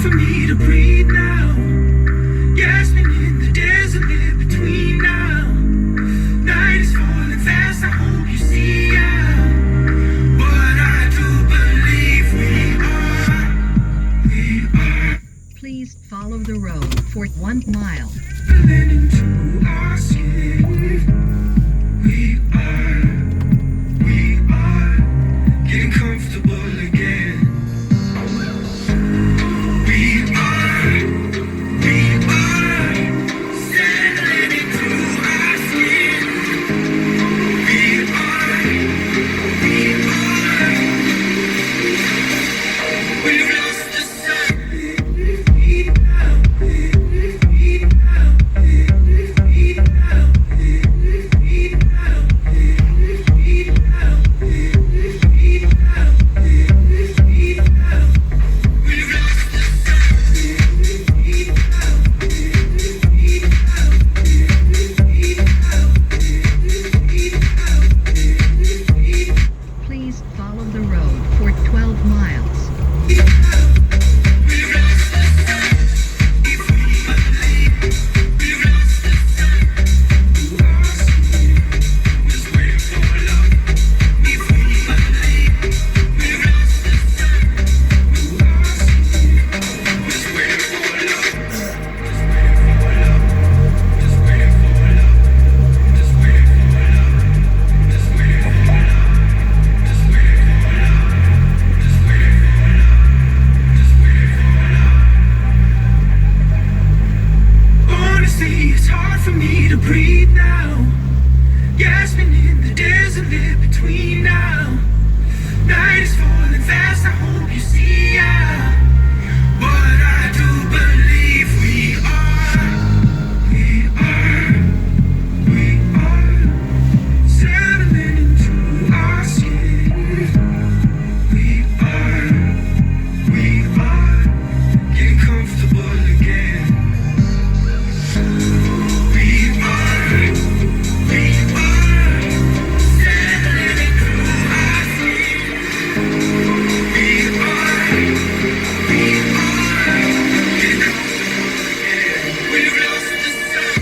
for me to breathe now. Gasping in the desert in between now. Night is falling fast, I hope you see out. But I do believe we are. Please follow the road for 1 mile. Feeling into our skin. We are getting comfortable again. We are settling into our skin. We are, we've lost the sun. Please follow the road for 12 miles. Honestly, it's hard for me to breathe now. Gasping in the desert in between now. Night is falling fast, I hope you see out. But I do believe we are settling into our skin. We are getting comfortable again. We are settling into our skin. We are getting comfortable again. We've lost the sun.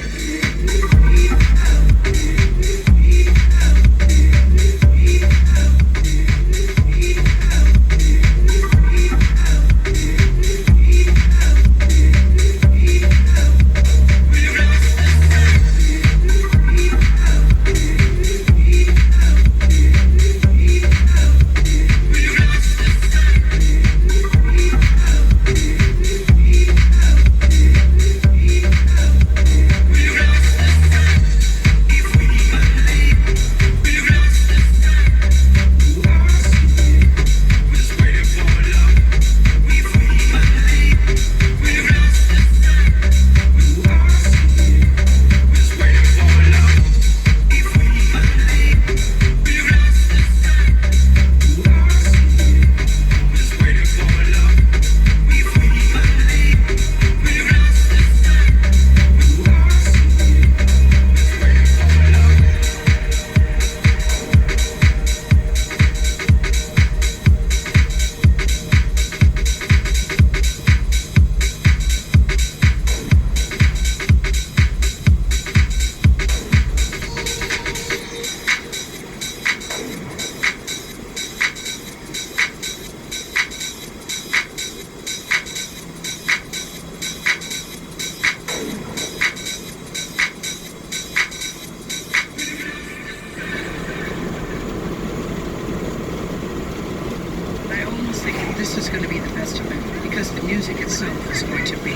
I almost think this is going to be the best of it because the music itself is going to be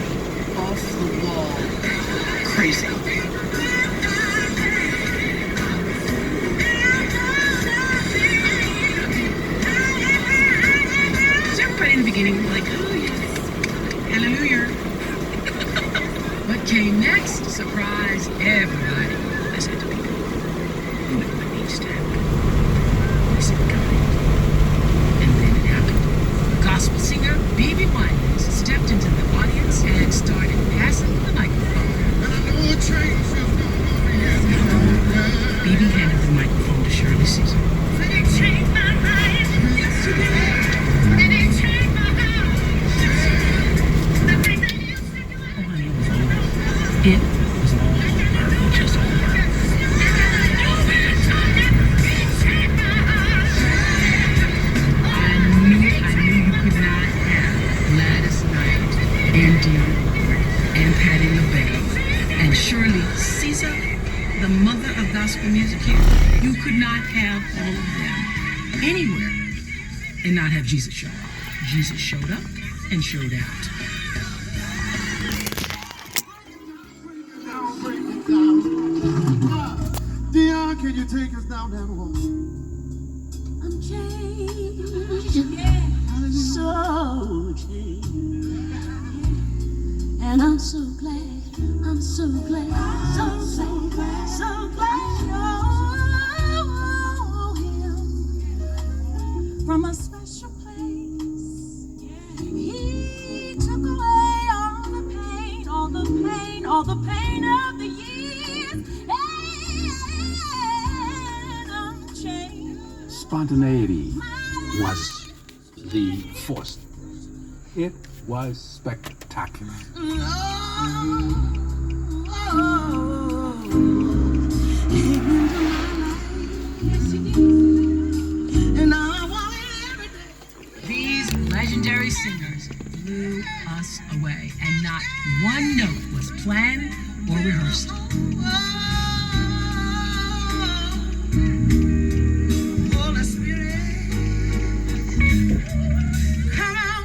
off the wall crazy. Is everybody in the beginning like, oh yes, hallelujah? What came next? Surprise everybody. Listen to people. You know what needs to happen. Listen kind. And then it happened. Gospel singer BB Winans stepped into the audience and started passing the microphone. BB handed the microphone to Shirley Caesar. It was all work, just work. I knew you could not have Gladys Knight and Dee and Patti LaBelle and Shirley Caesar, the mother of gospel music here. You could not have all of them anywhere and not have Jesus show up. Jesus showed up and showed out. Dion, can you take us down that road? I'm changed, yeah. So changed. And I'm so glad, so glad, so glad you're here. From a special place, he took away all the pain of the years. And I'm changed. Spontaneity was the force. It was spectacular. These legendary singers blew us away, and not one note was planned or rehearsed. Holy Spirit, come on,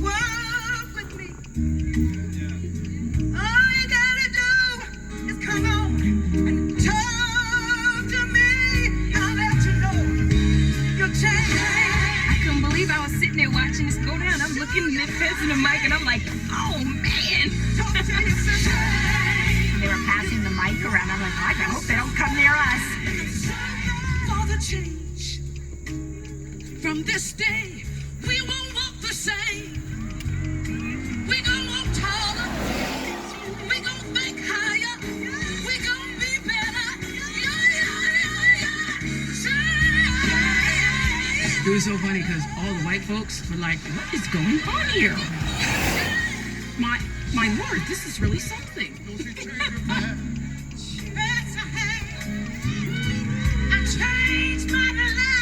walk with me. All you gotta do is come on and talk to me. I'll let you know you'll change. I couldn't believe I was sitting there watching this go down. I'm looking at passing the mic and I'm like, oh man. Talk to you, sister. They were passing the mic around. I'm like, I hope they don't come near us. For the change. From this day, we won't walk the same. We gonna walk taller. We gonna think higher. We gonna be better. It was so funny because all the white folks were like, what is going on here? My word, this is really something. I changed my life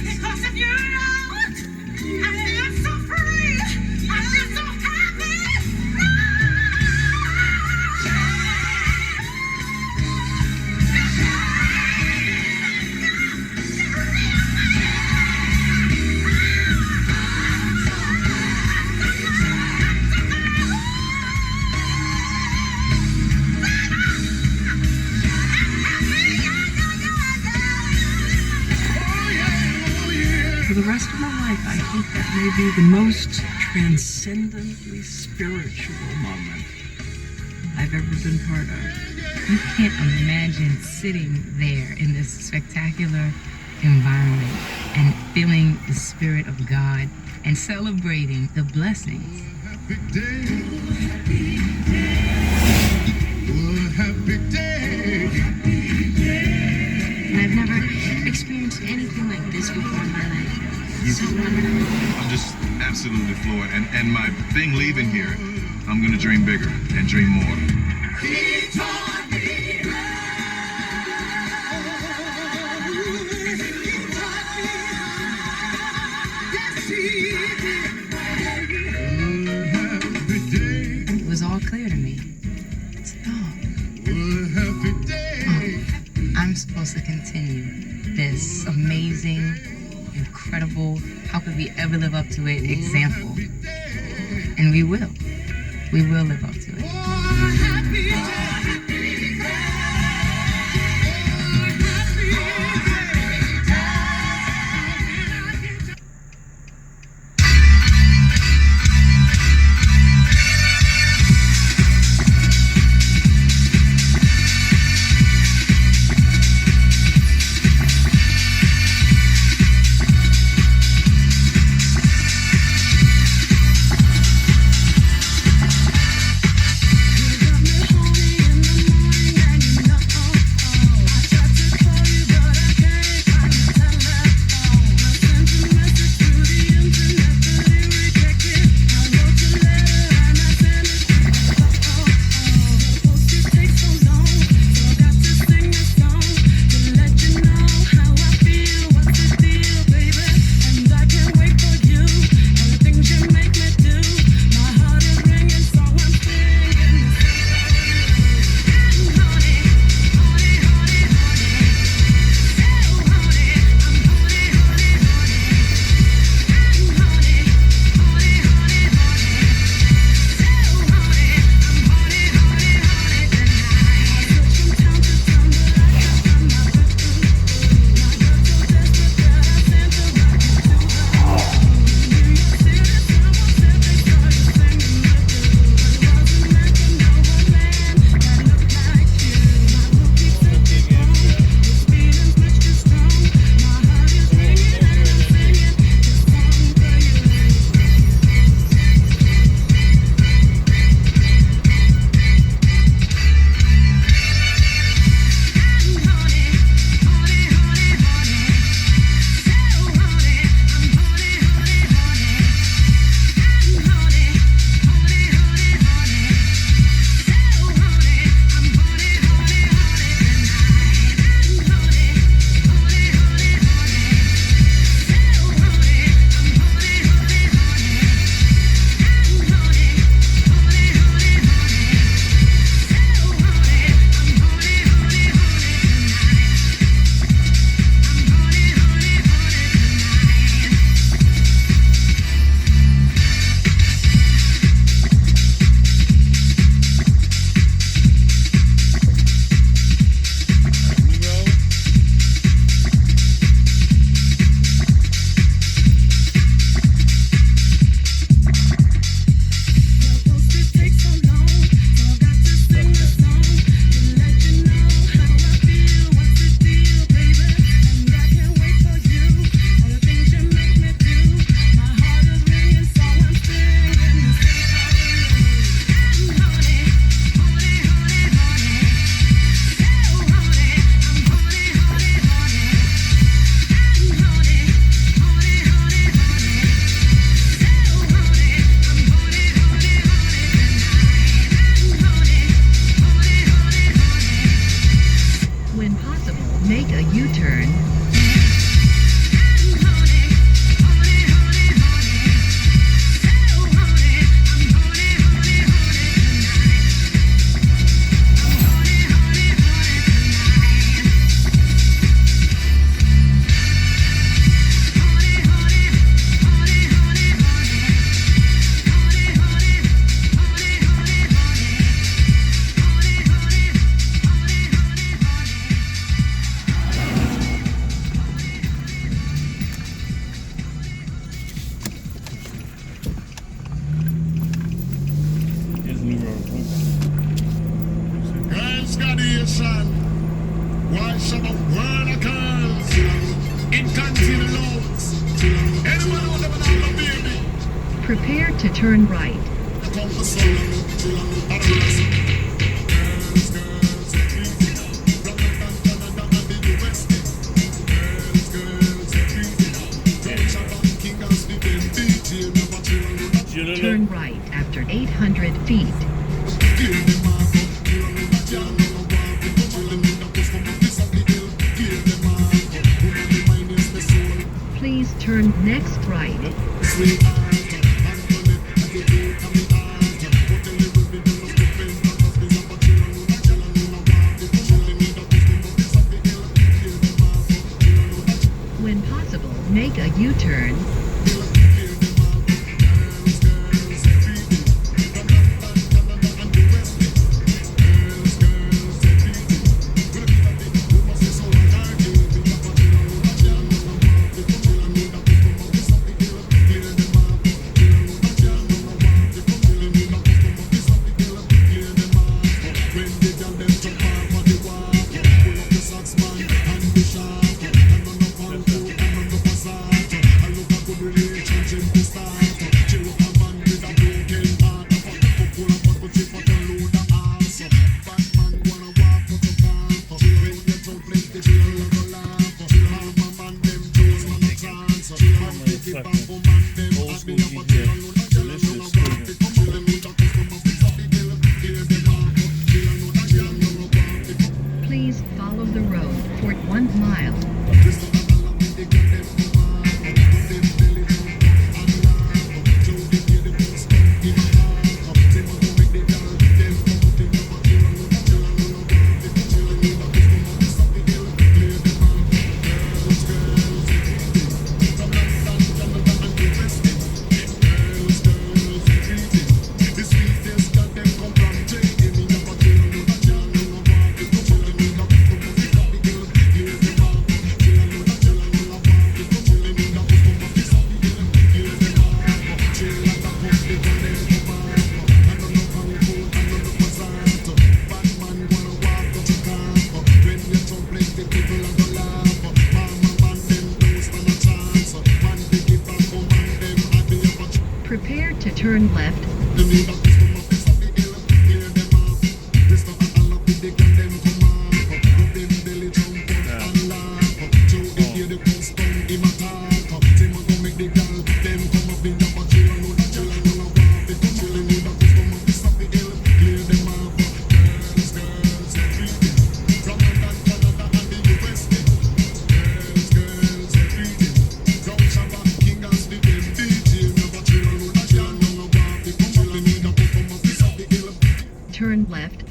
because of you. I feel so free. I feel so For the rest of my life, I think that may be the most transcendently spiritual moment I've ever been part of. You can't imagine sitting there in this spectacular environment and feeling the Spirit of God and celebrating the blessings. Happy day. Happy day. And I've never experienced anything like this before in my life. So wonderful. I'm just absolutely floored. And my thing leaving here, I'm gonna dream bigger and dream more. It was all clear to me. So, I'm supposed to continue this amazing, incredible, how could we ever live up to it, example. And we will. We will live up to it. Prepare to turn right. Turn right after 800 feet. Please turn next right. When possible, make a U-turn. Please follow the road for 1 mile. Prepare to turn left. Turn left.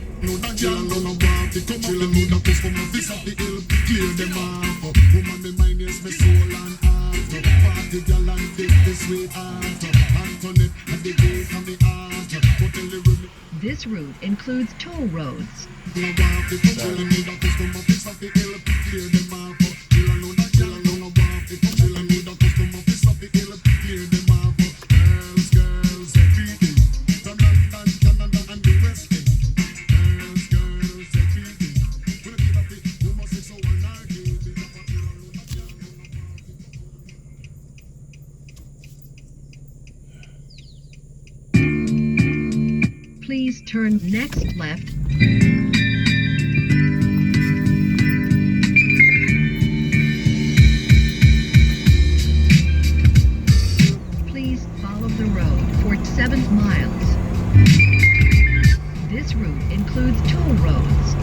This route includes toll roads. Please turn next left. Please follow the road for 7 miles. This route includes toll roads.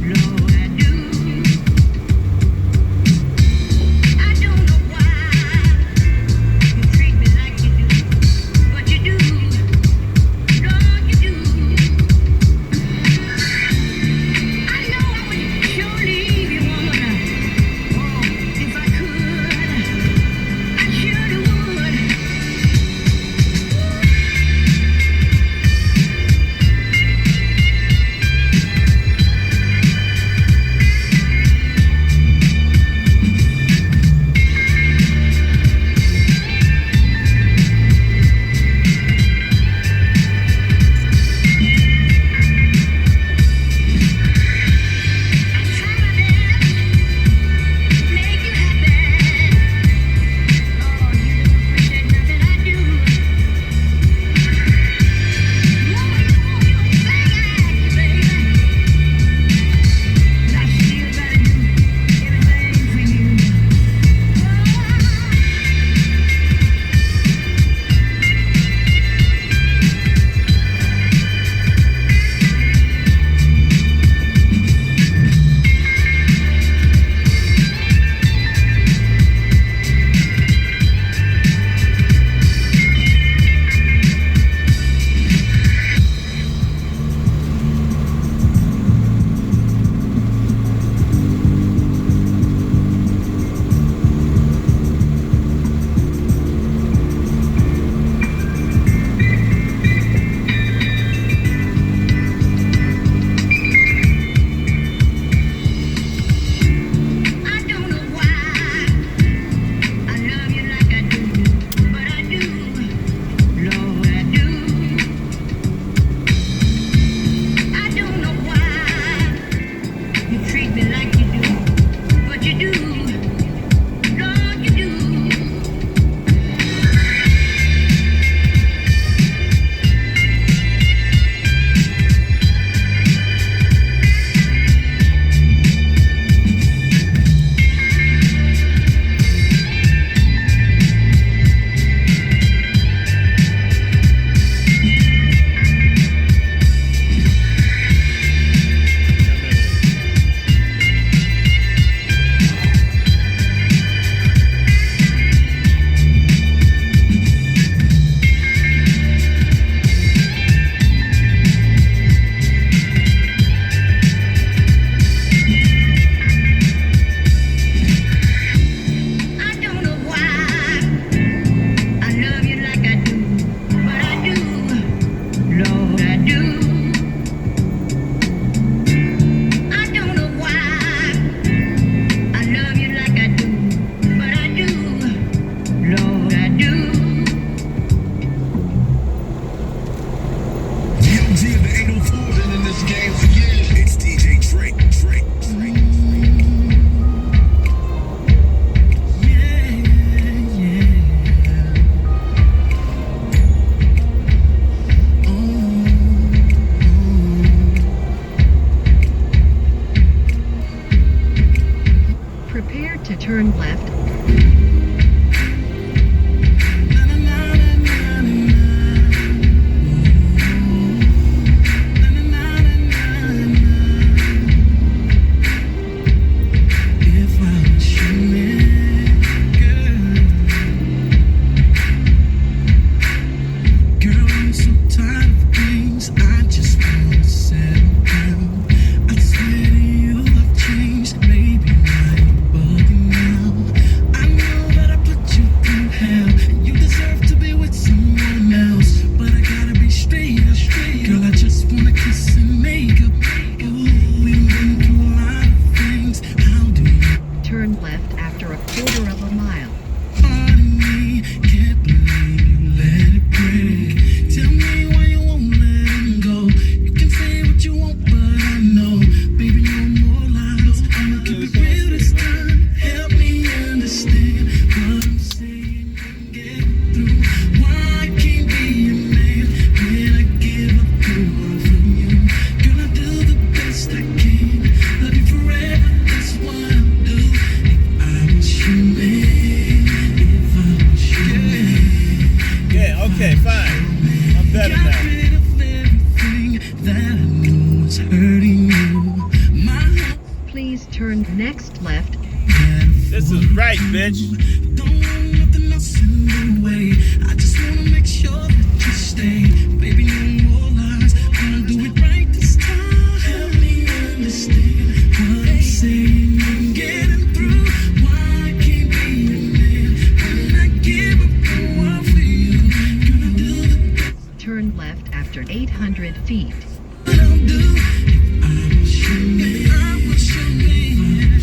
Lord, this game's again. It's DJ Drake. Prepare to turn left. Turn left after a quarter of a mile. Okay, fine. I'm better now. Please turn next left. This is right, bitch. Don't want nothing else in the way. I just wanna make sure that you stay. Baby, no more lies. Gonna do it right this time. Help me understand what I'm saying and getting through. Why I can't be a man when I give up the world for you? Gonna do the Turn left after 800 feet. what I'll do. I was your man. I was your man.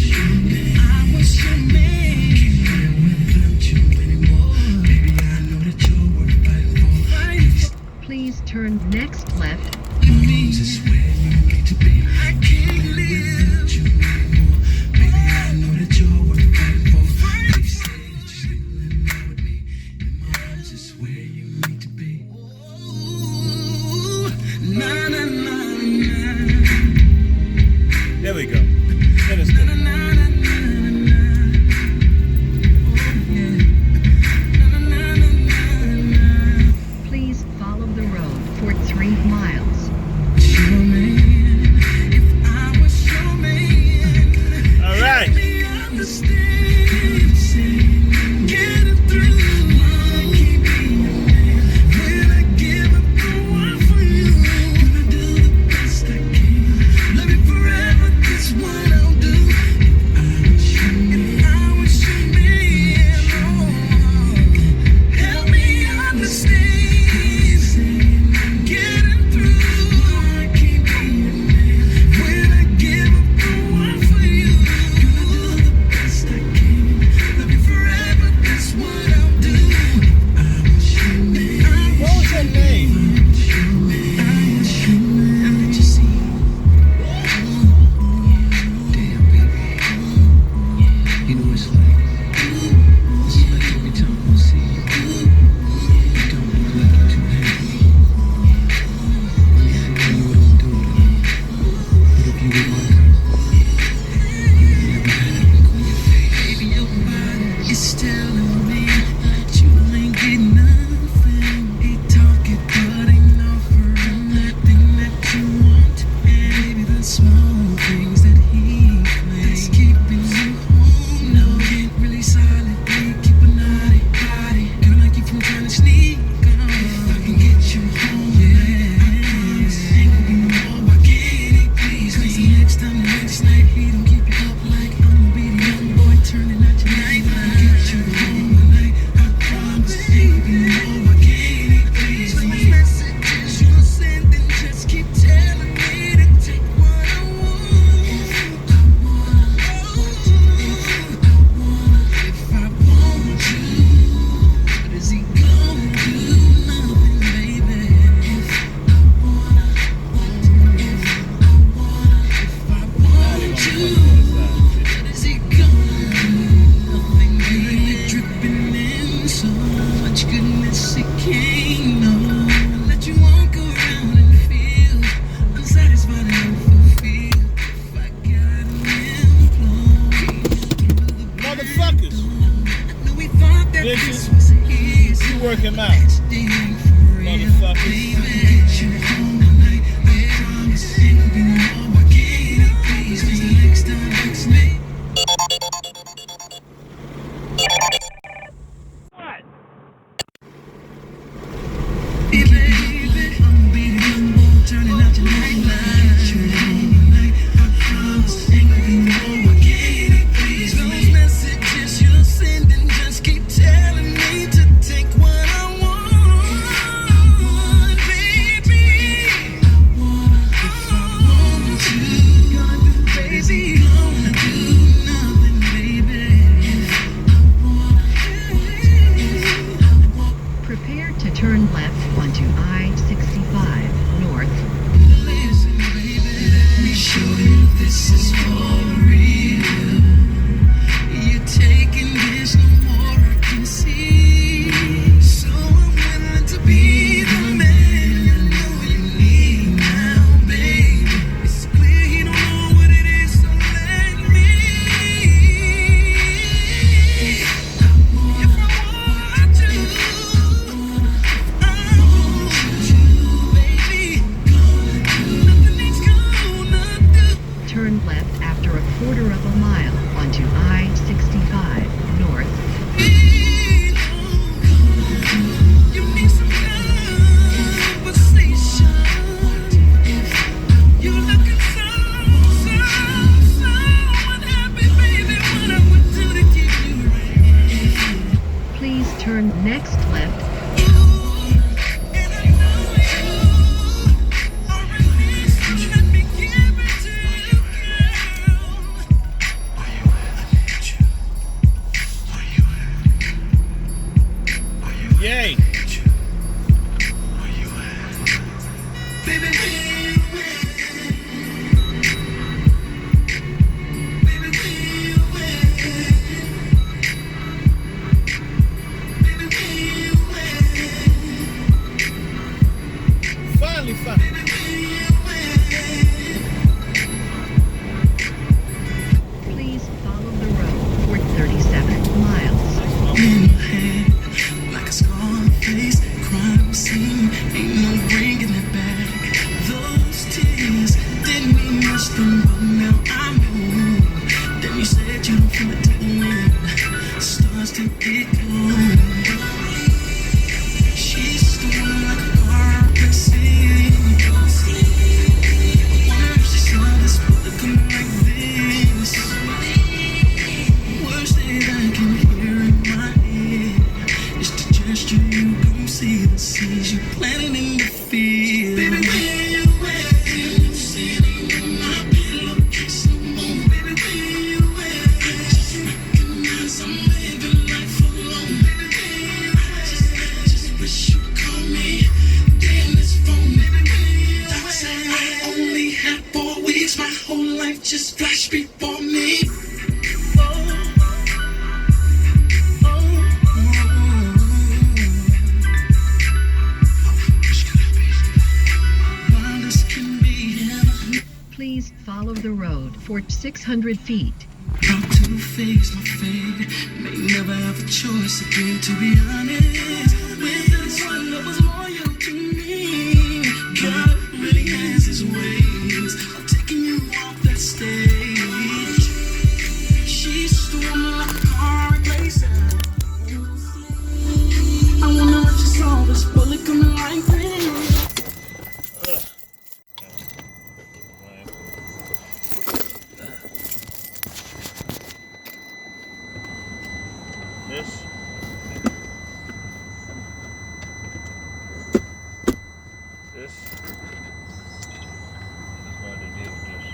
I was your man. Can't live without you anymore. Baby, I know that you're worth fighting for. Please turn next left. This is where you need to be. I can't live without you anymore. Baby, I know that you're worth fighting for. They say that you're still in love with me. In my arms is where you need to be. Ooh, na na na na. There we go. Finish it. Na na na na na na. Oh yeah. Na na na na na. Please follow the road for 3 miles. Your man, if I was Prepare to turn left onto I-65 North. Listen, baby, let me show you this is for real. You're taking this no more, I can see. So I'm willing to be the man you know you need now, baby. It's clear he don't know what it is, so let me. If I want to. Turn left after a quarter of a mile onto I-65 North. You need some conversation. You looking so unhappy, baby. What I would do to keep you right. Please turn next left. And I know you already, so let me give it to you, girl. Where you at? I need you. Where you at? Where you at? Yay. Where you at? Baby, where you at? Baby, where you at? Baby, where you at? Finally found it. Please follow the road for 37 miles. In your head, like a scarred face, crime scene, ain't no bringing it back. Those tears didn't mean much then, but now I know. Then you said you don't feel it till the wind starts to get cold. She's still like a car racing. I wonder if she saw this bullet coming like this. Words that I can hear in my head. It's the gesture you don't see, the seeds you planted in the field. Baby, where you at? You sitting on my pillowcase no more. Baby, where you at? I just recognize I'm living life alone. Baby, where you at? I just wish you'd call me. Damn this phone. Baby, where you at? I said I only had 4 weeks. My whole life just flashed before me. Please follow the road for 600 feet. How to face my fate. May never have a choice again, to be honest. With this one that was loyal to me. God really has his ways. I'm taking you off that stage. She's storming like a car racing. I wonder if she saw this bullet coming like this. This. This. I'm going to deal with this.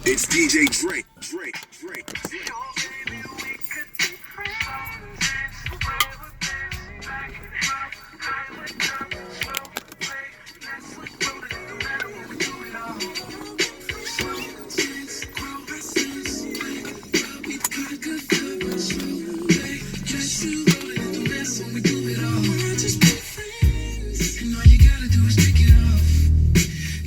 It's DJ Drake.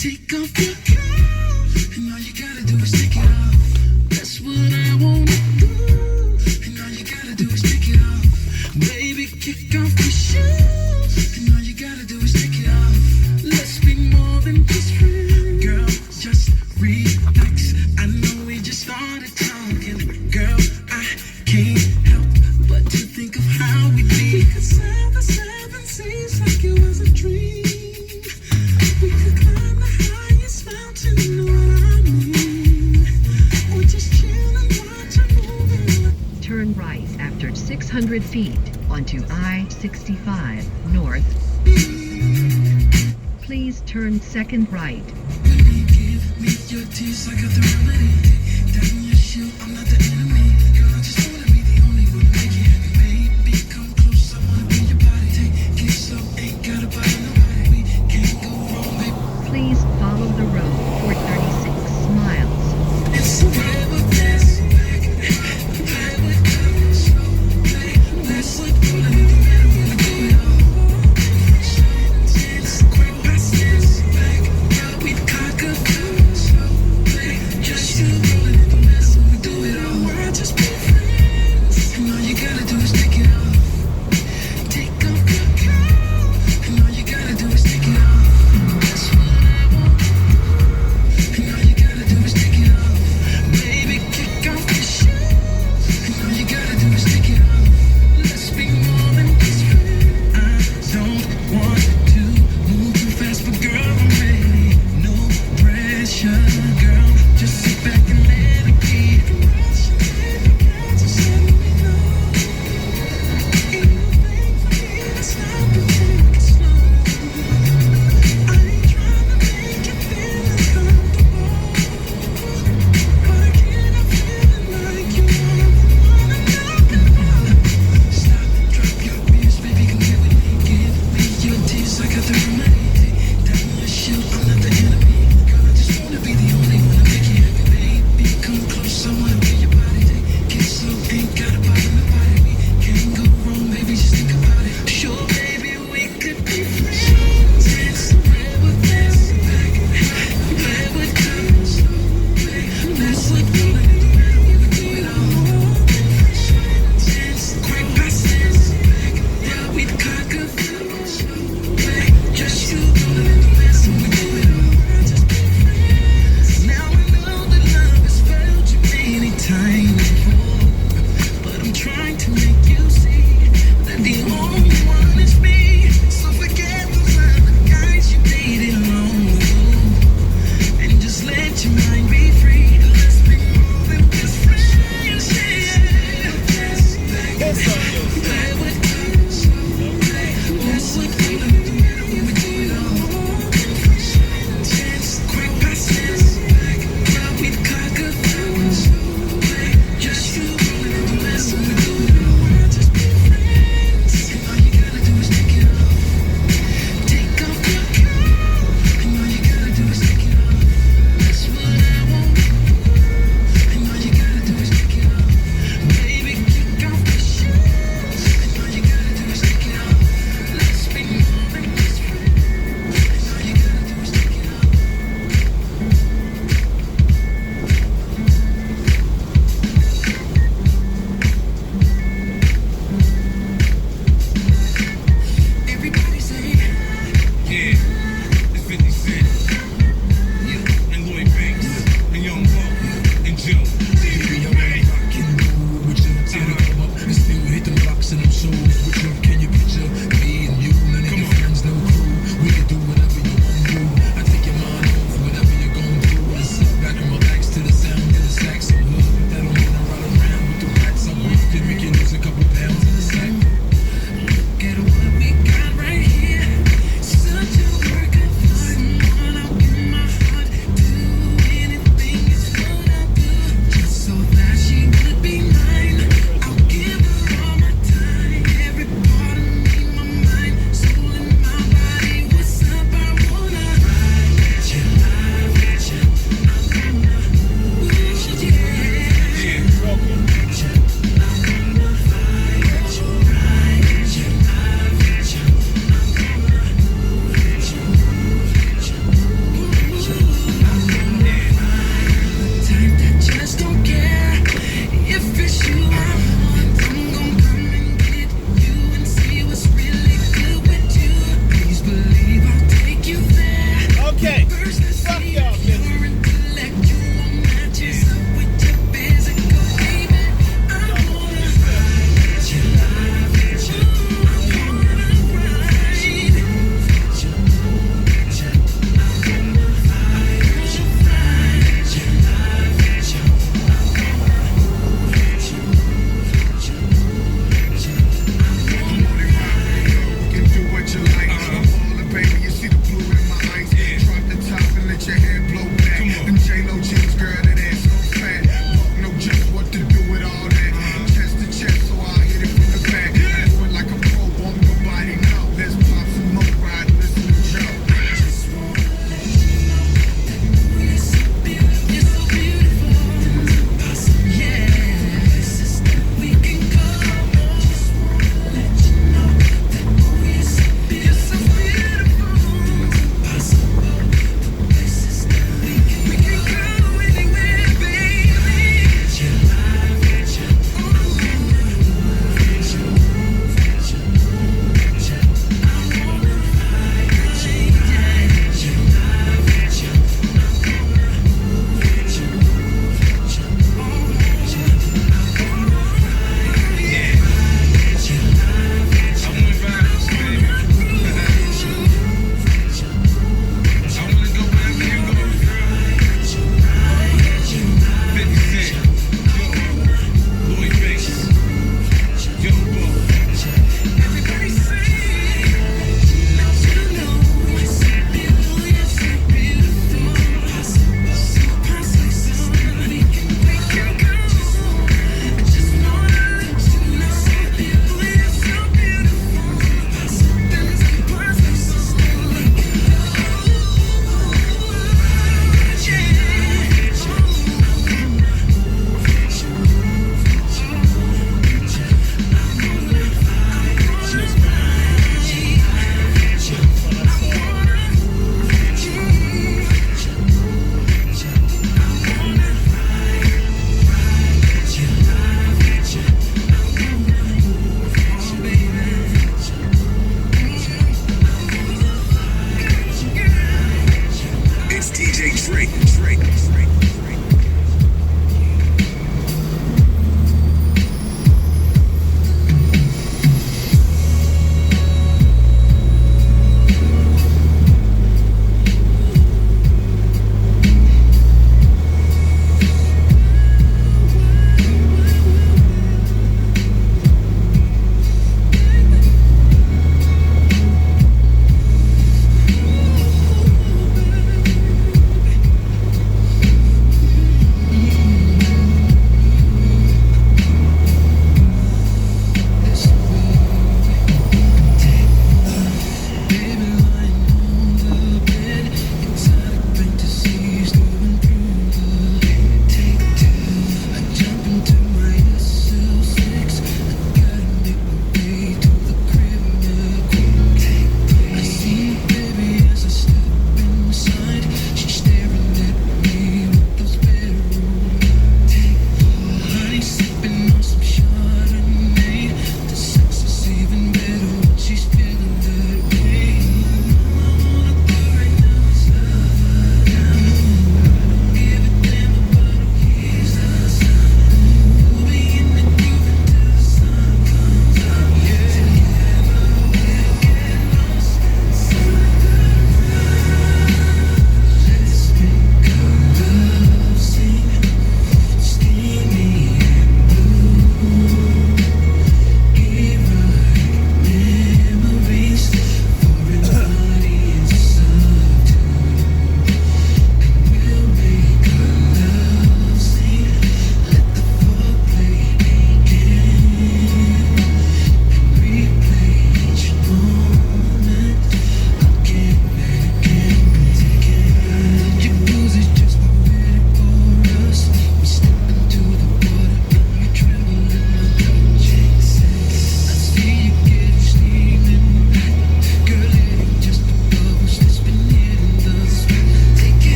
Take off your clothes, and all you gotta do is take it off. That's what I wanna do, and all you gotta do is take it off. Baby, kick off your shoes, and all you gotta do is take it off. Let's be more than just friends. Girl, just relax. I know we just started talking. Girl, I can't help but to think of how we be. We could sail the seven seas like it was a dream. We could climb the highest mountain, you know what I mean? Or just chill and watch a movie. Turn right after 600 feet onto I-65 North. Please turn second right. Give me your tears, I got the remedy. Down your shoe, I'm not the enemy. Girl, I just wanna be the only one to make you happy. Baby, come close, I wanna be your body. Take it slow, ain't gotta bother nobody. We can't go wrong, baby. Please follow the road for 36 miles. It's forever best. I would come slow, let's look good and no matter when we do it all. It's grow, I sense back. Yeah, we'd conquer slow, just you.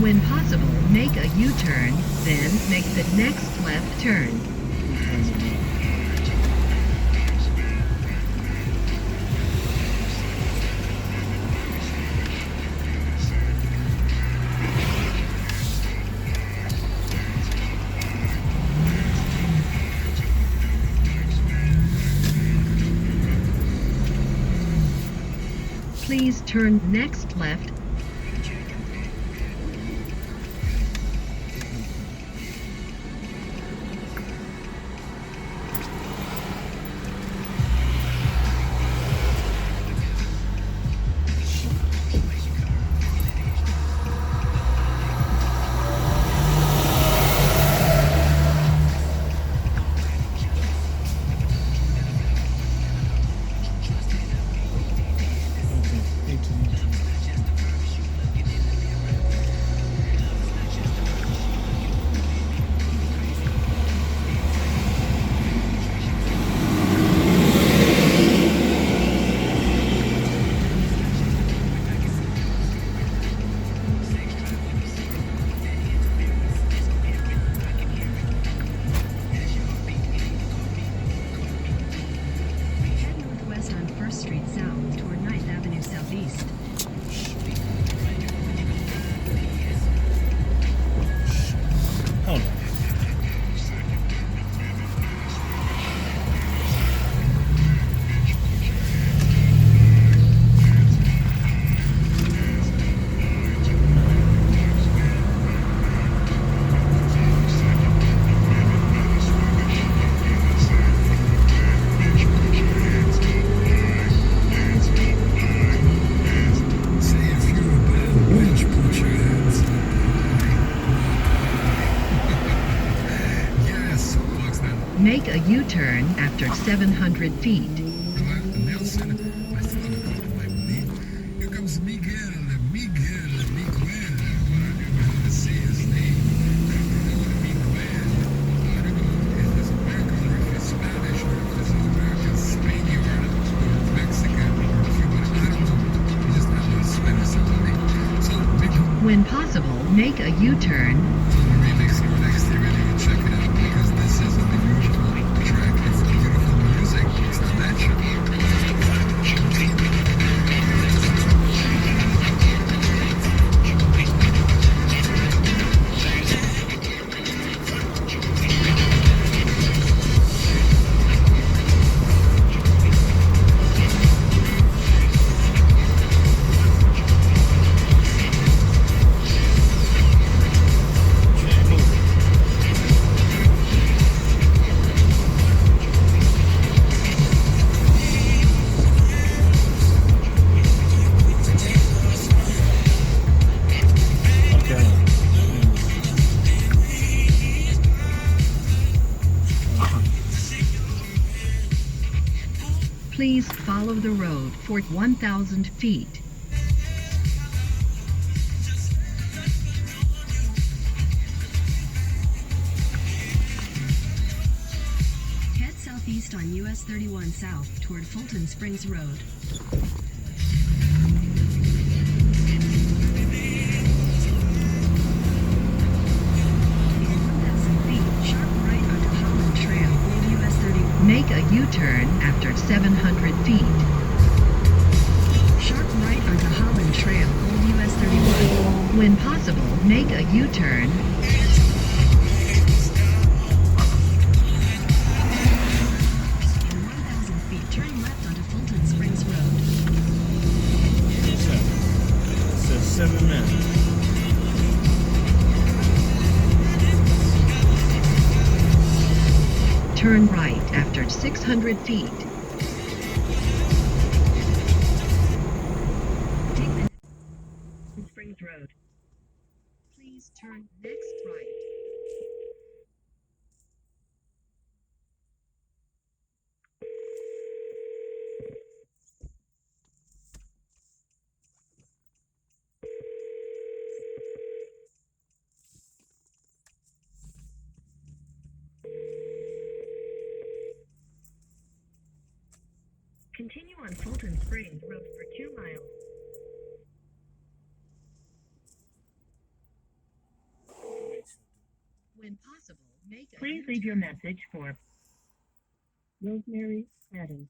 When possible, make a U-turn, then make the next left turn. Please turn next left. Head northwest on 1st Street South toward 9th Avenue Southeast. Hold on. Say if you're a bad bitch, put your hands up. Yes, soapbox now. Make a U-turn after 700 feet. Nelson, I thought about it, my buddy. Here comes Miguel, Miguel, Miguel. I don't know how to say his name. Miguel. I don't know if it's American or if it's Spanish or if it's American, Spaniard or Mexican or Cuban. I don't know. He just had a Spanish something. So, Miguel, When possible, make a U-turn. remix your next year and you check it out because this is a beautiful track. It's beautiful music. It's not natural. Okay. Please follow the road for 1,000 feet. Head southeast on US 31 South toward Fulton Springs Road. Make a U-turn after 700 feet. Sharp right onto Holland Trail, Old US 31. When possible, make a U-turn. In 1,000 feet, turn left onto Fulton Springs Road. It says 7 minutes. Turn right after 600 feet. Take the Springs Road. Please turn next right. Continue on Fulton Springs Road for 2 miles. When possible, make a Please leave your message for Rosemary Adams.